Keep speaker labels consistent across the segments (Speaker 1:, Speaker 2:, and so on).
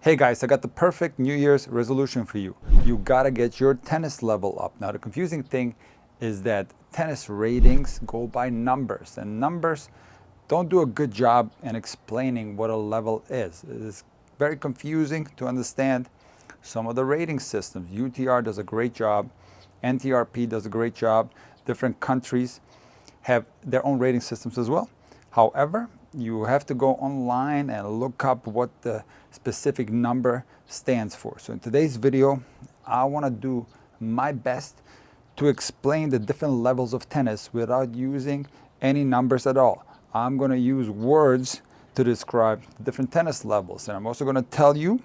Speaker 1: Hey guys, I got the perfect New Year's resolution for you. You gotta get your tennis level up. Now the confusing thing is that tennis ratings go by numbers, and numbers don't do a good job in explaining what a level is. It is very confusing to understand some of the rating systems. UTR does a great job, NTRP does a great job. Different countries have their own rating systems as well. However, you have to go online and look up what the specific number stands for. So in today's video, I want to do my best to explain the different levels of tennis without using any numbers at all. I'm going to use words to describe different tennis levels, and I'm also going to tell you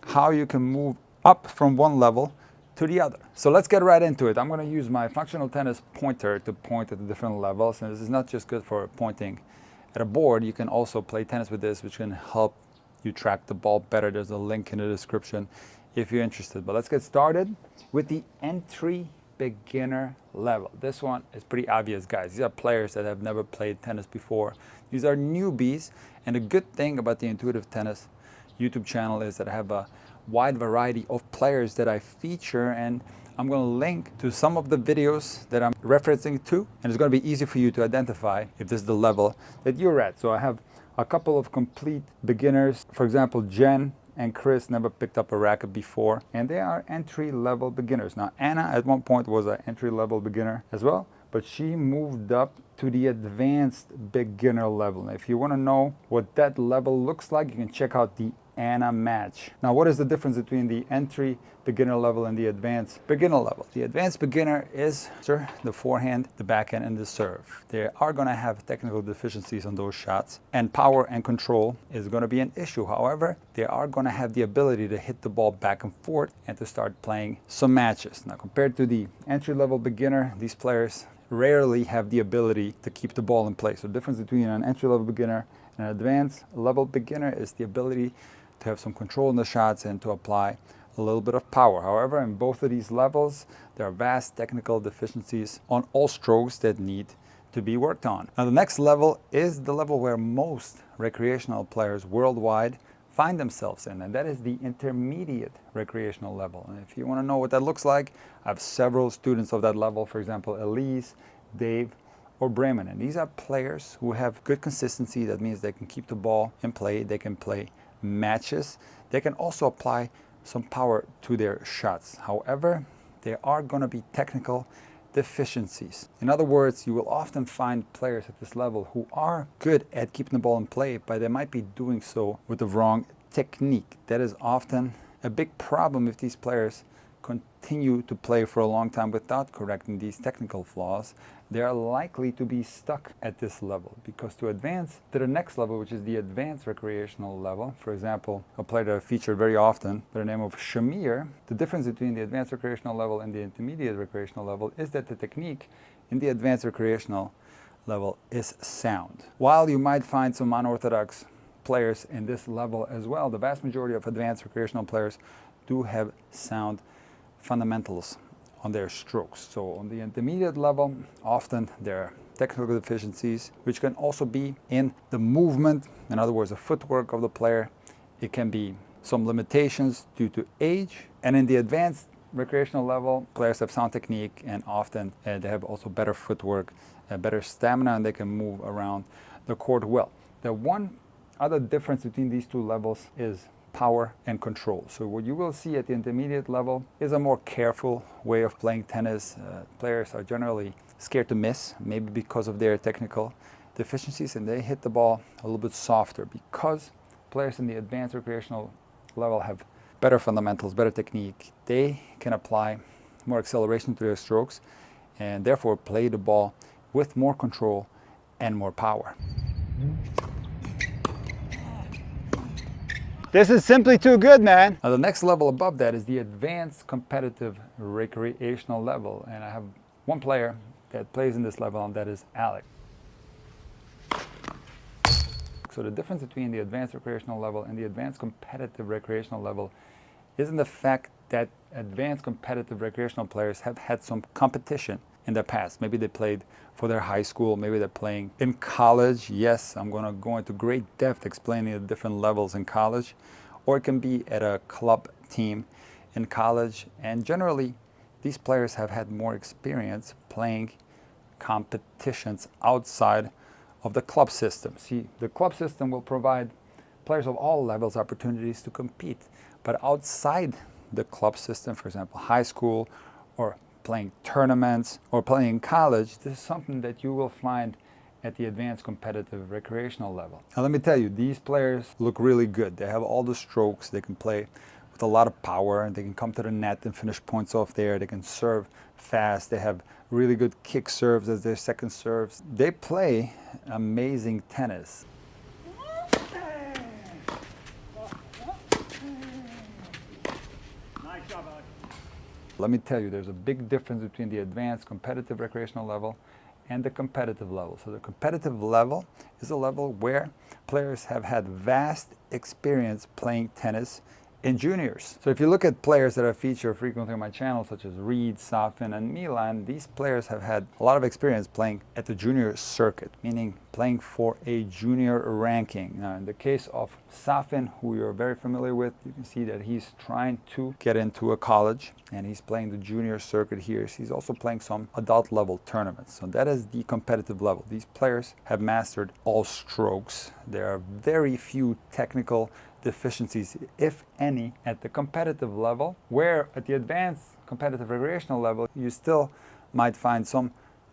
Speaker 1: how you can move up from one level to the other. So let's get right into it. I'm going to use my functional tennis pointer to point at the different levels, and this is not just good for pointing at a board. You can also play tennis with this, which can help you track the ball better. There's a link in the description if you're interested. But let's get started with the entry beginner level. This one is pretty obvious, guys. These are players that have never played tennis before. These are newbies, and the good thing about the Intuitive Tennis YouTube channel is that I have a wide variety of players that I feature, and I'm going to link to some of the videos that I'm referencing to, and it's going to be easy for you to identify if this is the level that you're at. So I have a couple of complete beginners. For example, Jen and Chris never picked up a racket before, and they are entry-level beginners. Now, Anna at one point was an entry-level beginner as well, but she moved up to the advanced beginner level. Now, if you want to know what that level looks like, you can check out the Anna match. Now, what is the difference between the entry beginner level and the advanced beginner level? The advanced beginner is the forehand, the backhand, and the serve. They are going to have technical deficiencies on those shots, and power and control is going to be an issue. However, they are going to have the ability to hit the ball back and forth and to start playing some matches. Now, compared to the entry-level beginner, these players rarely have the ability to keep the ball in play. So the difference between an entry-level beginner and an advanced level beginner is the ability to have some control in the shots and to apply a little bit of power. However, in both of these levels, there are vast technical deficiencies on all strokes that need to be worked on. Now, the next level is the level where most recreational players worldwide find themselves in, and that is the intermediate recreational level. And if you want to know what that looks like, I have several students of that level, for example, Elise, Dave, or Bremen. And these are players who have good consistency. That means they can keep the ball in play, they can play matches, they can also apply some power to their shots. However, there are going to be technical deficiencies. In other words, you will often find players at this level who are good at keeping the ball in play, but they might be doing so with the wrong technique. That is often a big problem if these players continue to play for a long time without correcting these technical flaws. They are likely to be stuck at this level, because to advance to the next level, which is the advanced recreational level, for example, a player that I featured very often by the name of Shamir, the difference between the advanced recreational level and the intermediate recreational level is that the technique in the advanced recreational level is sound. While you might find some unorthodox players in this level as well, the vast majority of advanced recreational players do have sound fundamentals on their strokes. So on the intermediate level, often there are technical deficiencies, which can also be in the movement, in other words, the footwork of the player. It can be some limitations due to age. And in the advanced recreational level, players have sound technique, and often they have also better footwork, better stamina, and they can move around the court well. The one other difference between these two levels is power and control. So what you will see at the intermediate level is a more careful way of playing tennis. Players are generally scared to miss, maybe because of their technical deficiencies, and they hit the ball a little bit softer, because players in the advanced recreational level have better fundamentals, better technique. They can apply more acceleration to their strokes and therefore play the ball with more control and more power. This is simply too good, man. Now, the next level above that is the advanced competitive recreational level. And I have one player that plays in this level, and that is Alex. So the difference between the advanced recreational level and the advanced competitive recreational level is in the fact that advanced competitive recreational players have had some competition in the past. Maybe they played for their high school, maybe they're playing in college. Yes, I'm going to go into great depth explaining the different levels in college. or it can be at a club team in college. And generally, these players have had more experience playing competitions outside of the club system. See, the club system will provide players of all levels opportunities to compete, but outside the club system, for example, high school, or playing tournaments, or playing in college, this is something that you will find at the advanced competitive recreational level. Now let me tell you, these players look really good. They have all the strokes, they can play with a lot of power, and they can come to the net and finish points off there. They can serve fast. They have really good kick serves as their second serves. They play amazing tennis.
Speaker 2: Nice job, Alex.
Speaker 1: Let me tell you, there's a big difference between the advanced competitive recreational level and the competitive level. So the competitive level is a level where players have had vast experience playing tennis in juniors. So if you look at players that are featured frequently on my channel, such as Reed, Safin, and Milan, these players have had a lot of experience playing at the junior circuit, meaning playing for a junior ranking. Now, in the case of Safin, who you're very familiar with, you can see that he's trying to get into a college, and he's playing the junior circuit here. He's also playing some adult level tournaments. So that is the competitive level. These players have mastered all strokes. There are very few technical deficiencies, if any, at the competitive level, where at the advanced competitive recreational level, you still might find some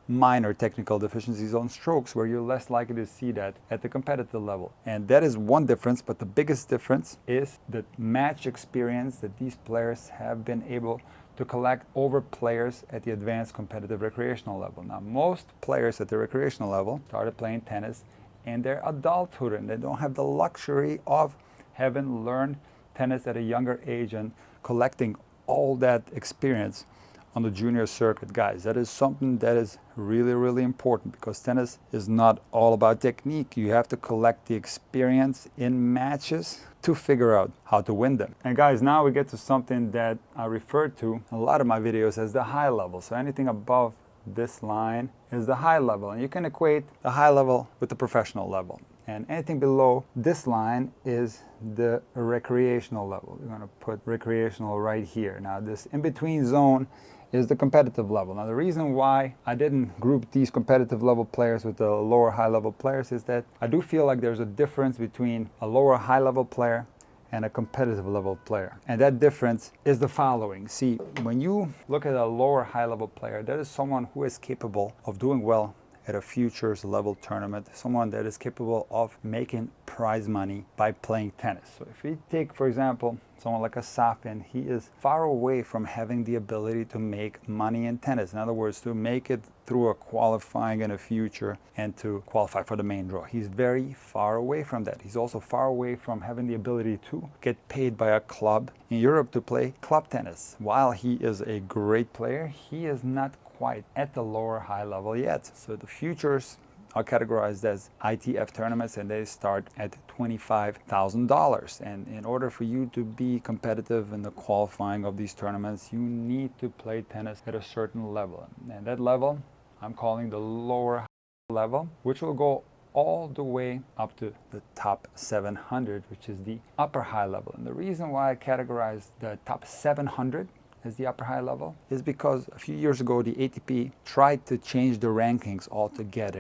Speaker 1: minor technical deficiencies on strokes, where you're less likely to see that at the competitive level. And that is one difference, but the biggest difference is the match experience that these players have been able to collect over players at the advanced competitive recreational level. Now, most players at the recreational level started playing tennis in their adulthood, and they don't have the luxury of having learned tennis at a younger age and collecting all that experience on the junior circuit. Guys, that is something that is really, really important, because tennis is not all about technique. You have to collect the experience in matches to figure out how to win them. And guys, now we get to something that I refer to in a lot of my videos as the high level. So anything above this line is the high level, and you can equate the high level with the professional level. And anything below this line is the recreational level. We're going to put recreational right here. Now, this in-between zone is the competitive level. Now, the reason why I didn't group these competitive level players with the lower high level players is that I do feel like there's a difference between a lower high level player and a competitive level player. And that difference is the following. See, when you look at a lower high level player, that is someone who is capable of doing well at a futures level tournament, someone that is capable of making prize money by playing tennis. So if we take, for example, someone like a Safin, he is far away from having the ability to make money in tennis. In other words, to make it through a qualifying in a future and to qualify for the main draw. He's very far away from that. He's also far away from having the ability to get paid by a club in Europe to play club tennis. While he is a great player, he is not quite at the lower high level yet. So the futures are categorized as ITF tournaments, and they start at $25,000. And in order for you to be competitive in the qualifying of these tournaments, you need to play tennis at a certain level. And that level, I'm calling the lower level, which will go all the way up to the top 700, which is the upper high level. And the reason why I categorize the top 700 as the upper high level is because a few years ago the ATP tried to change the rankings altogether.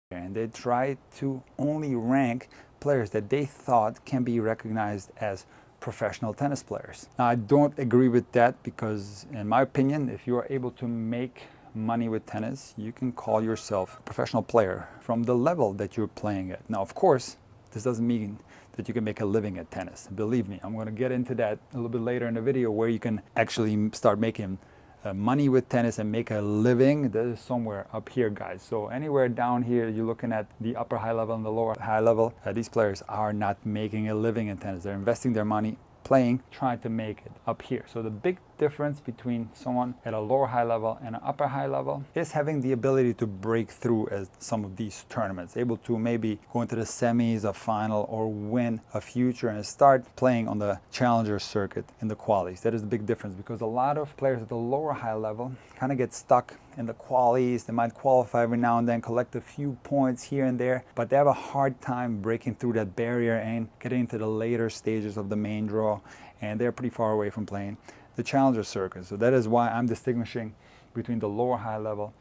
Speaker 1: And they tried to only rank players that they thought can be recognized as professional tennis players. Now, I don't agree with that, because in my opinion, if you are able to make money with tennis, you can call yourself a professional player from the level that you're playing at. Now, of course, this doesn't mean that you can make a living at tennis. Believe me, I'm going to get into that a little bit later in the video, where you can actually start making money with tennis and make a living. That is somewhere up here, guys. So anywhere down here, you're looking at the upper high level and the lower high level. These players are not making a living in tennis. They're investing their money playing, trying to make it up here. So the big difference between someone at a lower high level and an upper high level is having the ability to break through at some of these tournaments, able to maybe go into the semis, a final, or win a future and start playing on the challenger circuit in the qualies. That is the big difference, because a lot of players at the lower high level kind of get stuck in the qualies. They might qualify every now and then, collect a few points here and there, but they have a hard time breaking through that barrier and getting into the later stages of the main draw, and they're pretty far away from playing the challenger circuit. So that is why I'm distinguishing between the lower high level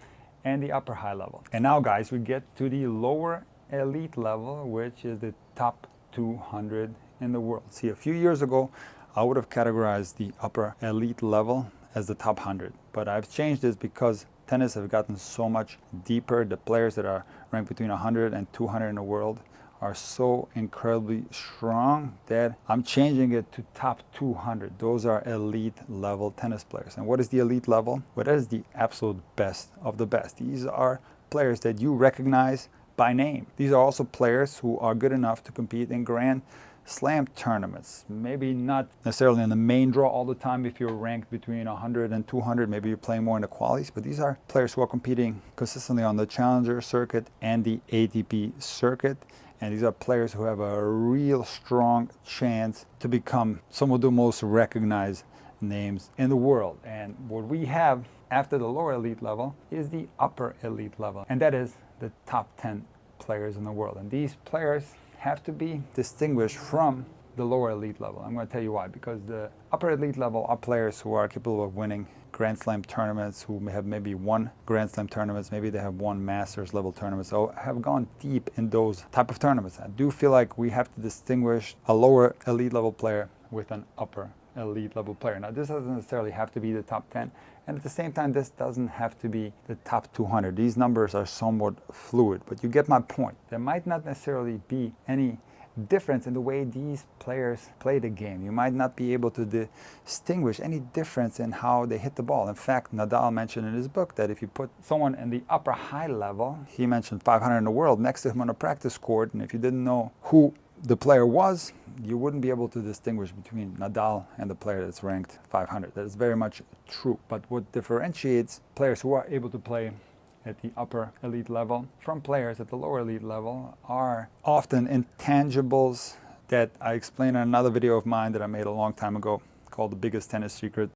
Speaker 1: and the upper high level. And now, guys, we get to the lower elite level, which is the top 200 in the world. See, a few years ago, I would have categorized the upper elite level as the top 100, but I've changed this because tennis have gotten so much deeper. The players that are ranked between 100 and 200 in the world are so incredibly strong that I'm changing it to top 200. Those are elite level tennis players. And what is the elite level? Well, that is the absolute best of the best. These are players that you recognize by name. These are also players who are good enough to compete in Grand Slam tournaments. Maybe not necessarily in the main draw all the time if you're ranked between 100 and 200, maybe you're playing more in the qualies, but these are players who are competing consistently on the challenger circuit and the ATP circuit. And these are players who have a real strong chance to become some of the most recognized names in the world. And what we have after the lower elite level is the upper elite level, and that is the top 10 players in the world. And these players have to be distinguished from the lower elite level. I'm going to tell you why. Because the upper elite level are players who are capable of winning Grand Slam tournaments, who have maybe won Grand Slam tournaments, maybe they have won Masters level tournaments, so have gone deep in those type of tournaments. I do feel like we have to distinguish a lower elite level player with an upper elite level player. Now, this doesn't necessarily have to be the top 10, and at the same time, this doesn't have to be the top 200. These numbers are somewhat fluid, but you get my point. There might not necessarily be any difference in the way these players play the game. You might not be able to distinguish any difference in how they hit the ball. In fact, Nadal mentioned in his book that if you put someone in the upper high level, he mentioned 500 in the world, next to him on a practice court, and if you didn't know who the player was, you wouldn't be able to distinguish between Nadal and the player that's ranked 500. That is very much true. But what differentiates players who are able to play at the upper elite level from players at the lower elite level are often intangibles that I explained in another video of mine that I made a long time ago called The Biggest Tennis Secret.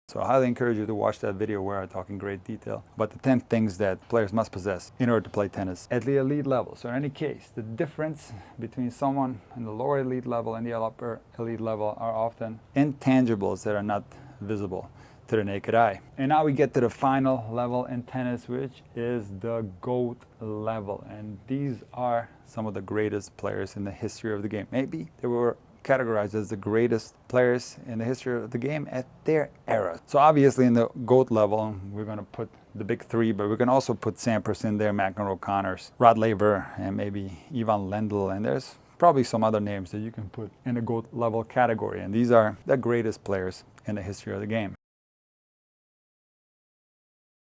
Speaker 1: So I highly encourage you to watch that video where I talk in great detail about the 10 things that players must possess in order to play tennis at the elite level. So in any case, the difference between someone in the lower elite level and the upper elite level are often intangibles that are not visible to the naked eye. And now we get to the final level in tennis, which is the GOAT level. And these are some of the greatest players in the history of the game. Maybe they were categorized as the greatest players in the history of the game at their era. So obviously in the GOAT level, we're going to put the big three, but we can also put Sampras in there, McEnroe, O'Connors, Rod Laver, and maybe Ivan Lendl. And there's probably some other names that you can put in the GOAT level category. And these are the greatest players in the history of the game.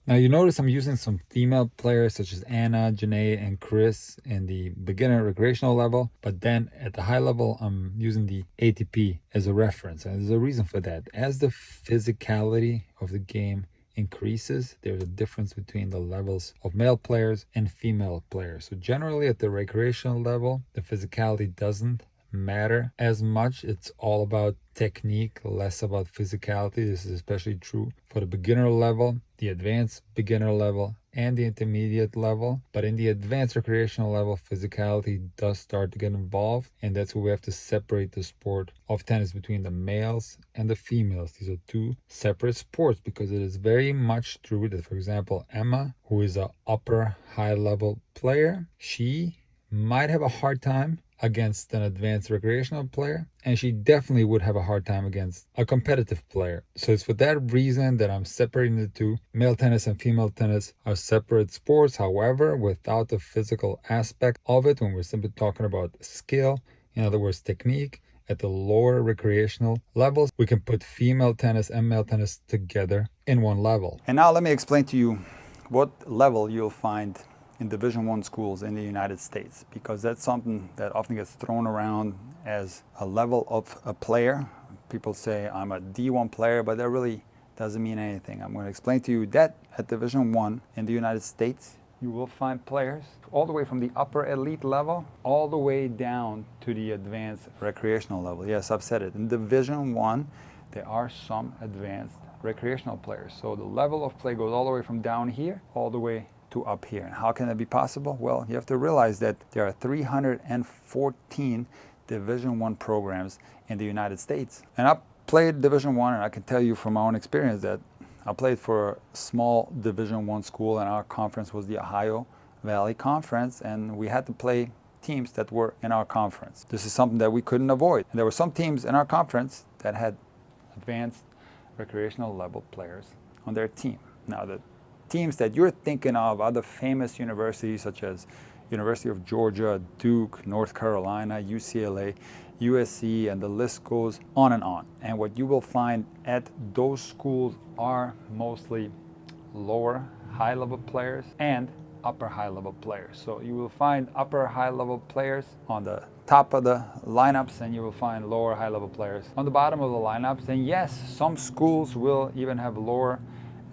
Speaker 2: Now you notice I'm using some female players such as Anna, Janae, and Chris in the beginner recreational level, but then at the high level I'm using the ATP as a reference, and there's a reason for that. As the physicality of the game increases, there's a difference between the levels of male players and female players. So generally at the recreational level, the physicality doesn't matter as much. It's all about technique, less about physicality. This is especially true for the beginner level, the advanced beginner level, and the intermediate level. But in the advanced recreational level, physicality does start to get involved, and that's where we have to separate the sport of tennis between the males and the females. These are two separate sports, because it is very much true that, for example, Emma, who is an upper high level player, she might have a hard time against an advanced recreational player, and she definitely would have a hard time against a competitive player. So it's for that reason that I'm separating the two. Male tennis and female tennis are separate sports. However, without the physical aspect of it, when we're simply talking about skill, in other words, technique, at the lower recreational levels, we can put female tennis and male tennis together in one level.
Speaker 1: And now let me explain to you what level you'll find in Division I schools in the United States, because that's something that often gets thrown around as a level of a player. People say I'm a D1 player, but that really doesn't mean anything. I'm going to explain to you that at Division 1 in the United States, you will find players all the way from the upper elite level all the way down to the advanced recreational level. Yes, I've said it. In Division 1, there are some advanced recreational players. So the level of play goes all the way from down here all the way to up here. And how can that be possible? Well, you have to realize that there are 314 Division 1 programs in the United States. And I played Division 1, and I can tell you from my own experience that I played for a small Division 1 school, and our conference was the Ohio Valley Conference, and we had to play teams that were in our conference. This is something that we couldn't avoid. And there were some teams in our conference that had advanced recreational level players on their team. Now, the teams that you're thinking of are the famous universities such as University of Georgia, Duke, North Carolina, UCLA, USC, and the list goes on and on. And what you will find at those schools are mostly lower high-level players and upper high-level players. So you will find upper high-level players on the top of the lineups, and you will find lower high-level players on the bottom of the lineups. And yes, some schools will even have lower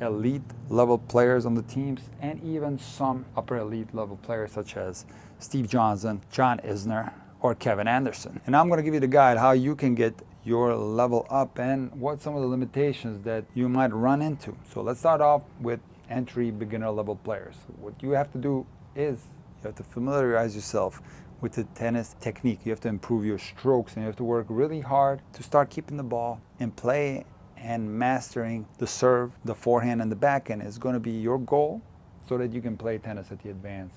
Speaker 1: elite level players on the teams, and even some upper elite level players such as Steve Johnson, John Isner, or Kevin Anderson. And I'm going to give you the guide how you can get your level up and what some of the limitations that you might run into. So let's start off with entry beginner level players. What you have to do is you have to familiarize yourself with the tennis technique. You have to improve your strokes, and you have to work really hard to start keeping the ball in play and mastering the serve, the forehand, and the backhand is going to be your goal so that you can play tennis at the advanced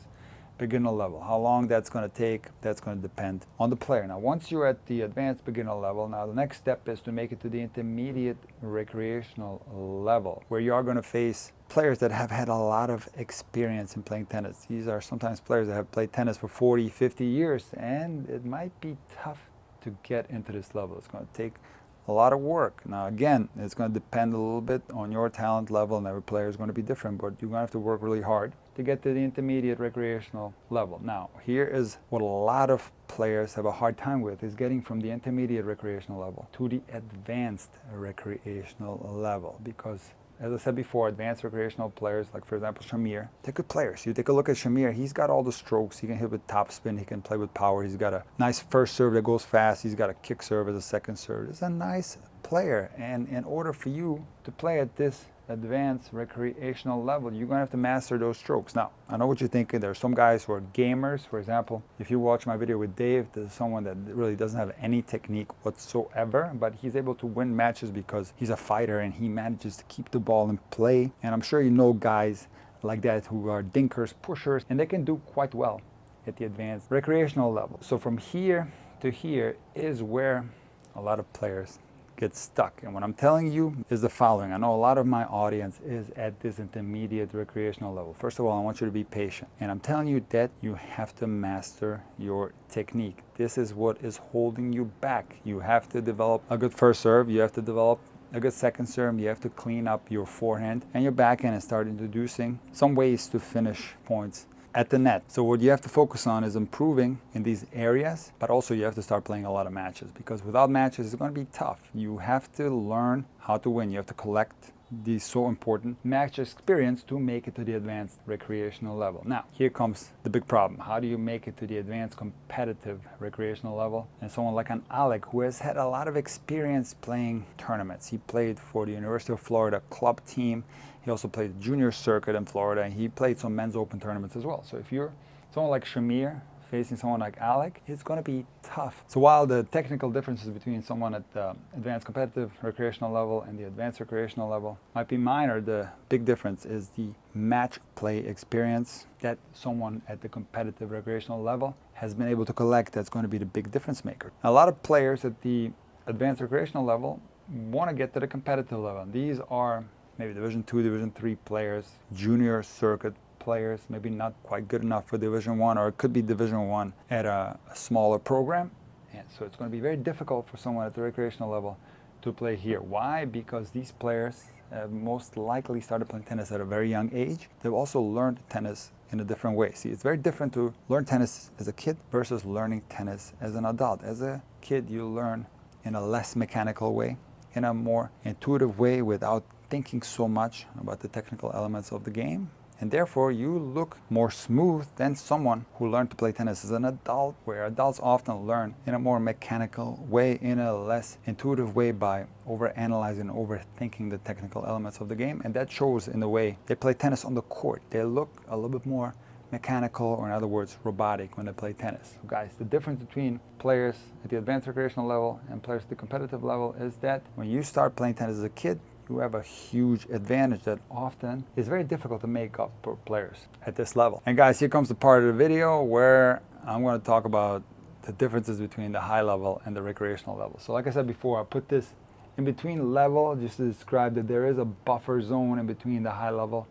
Speaker 1: beginner level. How long that's going to take, that's going to depend on the player. Now, once you're at the advanced beginner level, now the next step is to make it to the intermediate recreational level, where you are going to face players that have had a lot of experience in playing tennis. These are sometimes players that have played tennis for 40, 50 years, and it might be tough to get into this level. It's going to take a lot of work. Now, again, it's going to depend a little bit on your talent level, and every player is going to be different, but you're going to have to work really hard to get to the intermediate recreational level. Now, here is what a lot of players have a hard time with, is getting from the intermediate recreational level to the advanced recreational level, because as I said before, advanced recreational players, like for example Shamir, they're good players. You take a look at Shamir, he's got all the strokes. He can hit with topspin, he can play with power, he's got a nice first serve that goes fast, he's got a kick serve as a second serve. It's a nice player, and in order for you to play at this advanced recreational level, you're going to have to master those strokes. Now, I know what you're thinking. There are some guys who are gamers. For example, if you watch my video with Dave, there's someone that really doesn't have any technique whatsoever, but he's able to win matches because he's a fighter and he manages to keep the ball in play. And I'm sure you know guys like that who are dinkers, pushers, and they can do quite well at the advanced recreational level. So from here to here is where a lot of players get stuck. And what I'm telling you is the following. I know a lot of my audience is at this intermediate recreational level. First of all, I want you to be patient. And I'm telling you that you have to master your technique. This is what is holding you back. You have to develop a good first serve. You have to develop a good second serve. You have to clean up your forehand and your backhand and start introducing some ways to finish points at the net. So what you have to focus on is improving in these areas, but also you have to start playing a lot of matches, because without matches it's going to be tough. You have to learn how to win. You have to collect the so important match experience to make it to the advanced recreational level. Now, here comes the big problem. How do you make it to the advanced competitive recreational level? And someone like an Alec, who has had a lot of experience playing tournaments. He played for the University of Florida club team. He also played the junior circuit in Florida, and he played some men's open tournaments as well. So if you're someone like Shamir facing someone like Alec, it's going to be tough. So while the technical differences between someone at the advanced competitive recreational level and the advanced recreational level might be minor, the big difference is the match play experience that someone at the competitive recreational level has been able to collect. That's going to be the big difference maker. A lot of players at the advanced recreational level want to get to the competitive level. These are maybe Division 2, Division 3 players, junior circuit players, maybe not quite good enough for Division 1, or it could be Division 1 at a smaller program. And so it's going to be very difficult for someone at the recreational level to play here. Why? Because these players most likely started playing tennis at a very young age. They've also learned tennis in a different way. See, it's very different to learn tennis as a kid versus learning tennis as an adult. As a kid, you learn in a less mechanical way, in a more intuitive way without thinking so much about the technical elements of the game. And therefore, you look more smooth than someone who learned to play tennis as an adult, where adults often learn in a more mechanical way, in a less intuitive way by overanalyzing, overthinking the technical elements of the game. And that shows in the way they play tennis on the court. They look a little bit more mechanical, or in other words, robotic when they play tennis. So guys, the difference between players at the advanced recreational level and players at the competitive level is that when you start playing tennis as a kid, you have a huge advantage that often is very difficult to make up for players at this level. And guys, here comes the part of the video where I'm going to talk about the differences between the high level and the recreational level. So like I said before, I put this in between level just to describe that there is a buffer zone in between the high level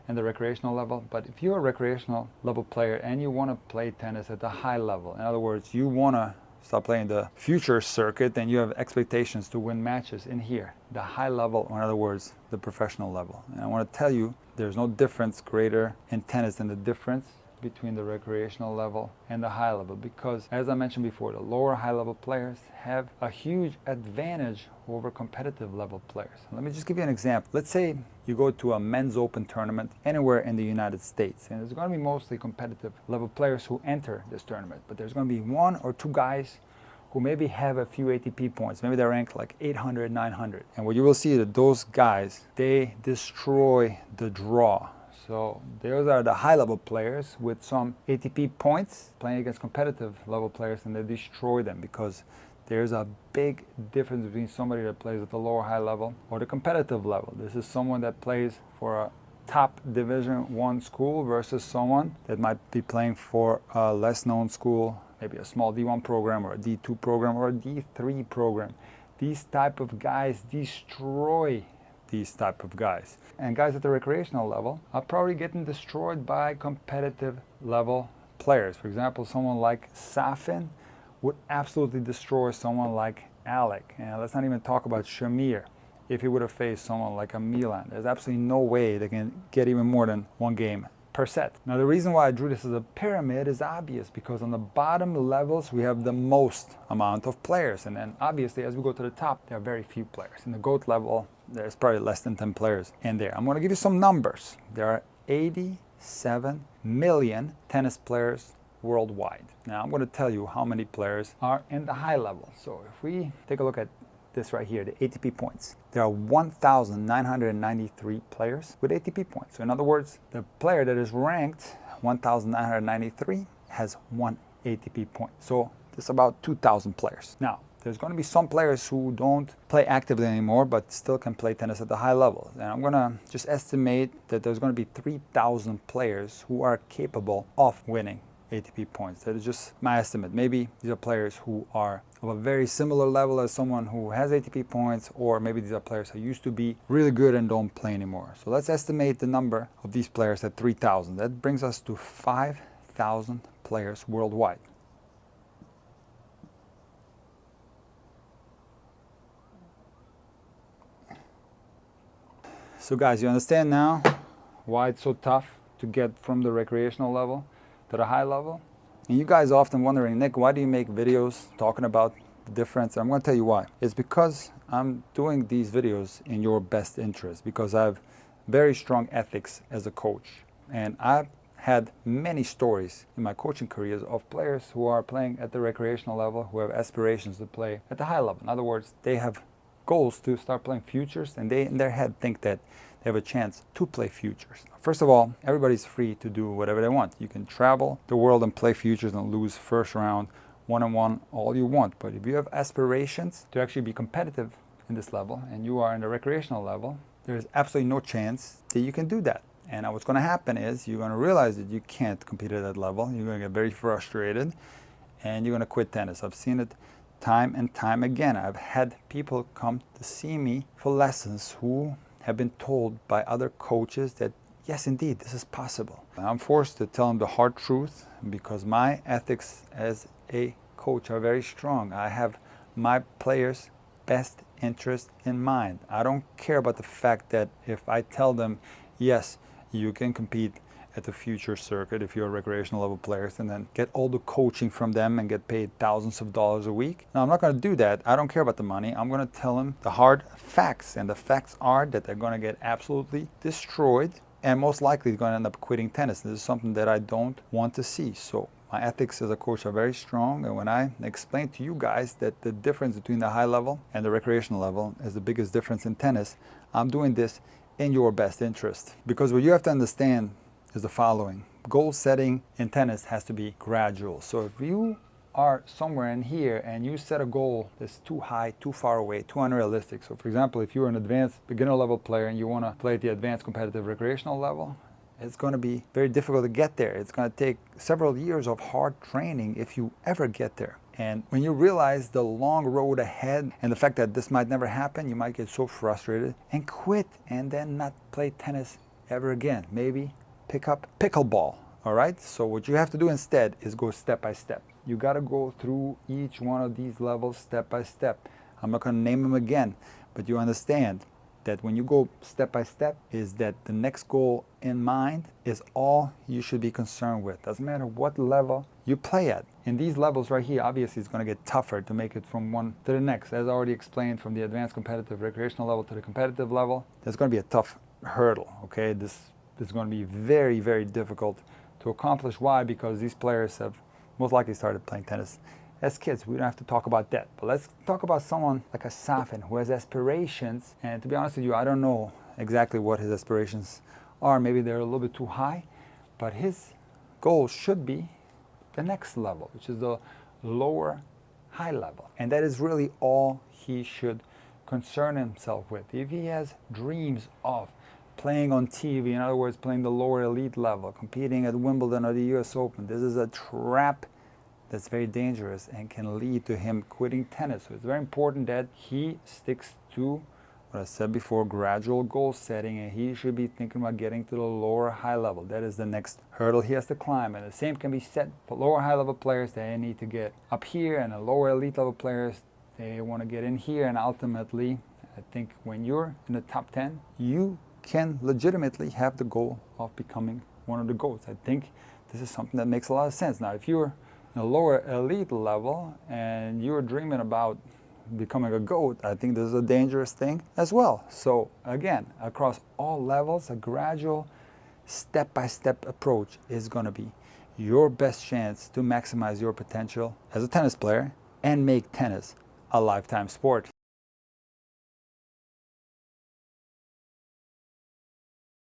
Speaker 1: and the recreational level. But if you're a recreational level player and you want to play tennis at the high level, in other words, you want to start playing the future circuit, then you have expectations to win matches in here, the high level, or in other words, the professional level. And I want to tell you, there's no difference greater in tennis than the difference between the recreational level and the high level, because as I mentioned before, the lower high level players have a huge advantage over competitive level players. Let me just give you an example. Let's say you go to a men's open tournament anywhere in the United States, and there's going to be mostly competitive level players who enter this tournament, but there's going to be one or two guys who maybe have a few ATP points. Maybe they're ranked like 800, 900. And what you will see is that those guys, they destroy the draw. So those are the high-level players with some ATP points playing against competitive level players, and they destroy them because there's a big difference between somebody that plays at the lower high level or the competitive level. This is someone that plays for a top Division 1 school versus someone that might be playing for a less known school, maybe a small D1 program or a D2 program or a D3 program. These type of guys destroy these type of guys. And guys at the recreational level are probably getting destroyed by competitive level players. For example, someone like Safin would absolutely destroy someone like Alec. And let's not even talk about Shamir. If he would have faced someone like a Milan, there's absolutely no way they can get even more than one game per set. Now the reason why I drew this as a pyramid is obvious, because on the bottom levels we have the most amount of players, and then obviously as we go to the top there are very few players. In the GOAT level there's probably less than 10 players in there. I'm going to give you some numbers. There are 87 million tennis players worldwide. Now I'm going to tell you how many players are in the high level. So if we take a look at this right here, the ATP points. There are 1,993 players with ATP points. So in other words, the player that is ranked 1,993 has one ATP point. So there's about 2,000 players. Now, there's going to be some players who don't play actively anymore, but still can play tennis at the high level. And I'm going to just estimate that there's going to be 3,000 players who are capable of winning ATP points. That is just my estimate. Maybe these are players who are of a very similar level as someone who has ATP points, or maybe these are players who used to be really good and don't play anymore. So let's estimate the number of these players at 3,000. That brings us to 5,000 players worldwide. So guys, you understand now why it's so tough to get from the recreational level to the high level? And you guys are often wondering, Nick, why do you make videos talking about the difference? I'm going to tell you why. It's because I'm doing these videos in your best interest, because I have very strong ethics as a coach. And I've had many stories in my coaching careers of players who are playing at the recreational level, who have aspirations to play at the high level. In other words, they have goals to start playing futures, and they in their head think that they have a chance to play futures. First of all, everybody's free to do whatever they want. You can travel the world and play futures and lose first round, one-on-one, all you want. But if you have aspirations to actually be competitive in this level and you are in the recreational level, there's absolutely no chance that you can do that. And what's going to happen is you're going to realize that you can't compete at that level. You're going to get very frustrated and you're going to quit tennis. I've seen it time and time again. I've had people come to see me for lessons who have been told by other coaches that yes, indeed, this is possible. And I'm forced to tell them the hard truth because my ethics as a coach are very strong. I have my players' best interest in mind. I don't care about the fact that if I tell them, yes, you can compete at the future circuit if you're a recreational level players, and then get all the coaching from them and get paid thousands of dollars a week. Now, I'm not going to do that. I don't care about the money. I'm going to tell them the hard facts, and the facts are that they're going to get absolutely destroyed and most likely going to end up quitting tennis. This is something that I don't want to see. So my ethics as a coach are very strong, and when I explain to you guys that the difference between the high level and the recreational level is the biggest difference in tennis, I'm doing this in your best interest. Because what you have to understand is the following. Goal setting in tennis has to be gradual. So if you are somewhere in here and you set a goal that's too high, too far away, too unrealistic. So for example, if you're an advanced beginner level player and you want to play at the advanced competitive recreational level, it's going to be very difficult to get there. It's going to take several years of hard training if you ever get there. And when you realize the long road ahead and the fact that this might never happen, you might get so frustrated and quit and then not play tennis ever again. Maybe pick up pickleball. All right, so what you have to do instead is go step by step. You got to go through each one of these levels step by step. I'm not going to name them again, but you understand that when you go step by step is that the next goal in mind is all you should be concerned with. Doesn't matter what level you play at. In these levels right here, obviously it's going to get tougher to make it from one to the next. As I already explained, from the advanced competitive recreational level to the competitive level, there's going to be a tough hurdle, okay? This is going to be very, very difficult to accomplish. Why? Because these players have most likely started playing tennis as kids. We don't have to talk about that. But let's talk about someone like a Safin who has aspirations. And to be honest with you, I don't know exactly what his aspirations are. Maybe they're a little bit too high. But his goal should be the next level, which is the lower high level. And that is really all he should concern himself with. If he has dreams of playing on TV, in other words, playing the lower elite level, competing at Wimbledon or the US Open, this is a trap that's very dangerous and can lead to him quitting tennis. So it's very important that he sticks to what I said before, gradual goal setting, and he should be thinking about getting to the lower high level. That is the next hurdle he has to climb. And the same can be set for lower high level players. They need to get up here, and the lower elite level players, they want to get in here. And ultimately, I think when you're in the top 10, you can legitimately have the goal of becoming one of the GOATs. I think this is something that makes a lot of sense. Now, if you're in a lower elite level and you're dreaming about becoming a GOAT, I think this is a dangerous thing as well. So again, across all levels, a gradual step-by-step approach is going to be your best chance to maximize your potential as a tennis player and make tennis a lifetime sport.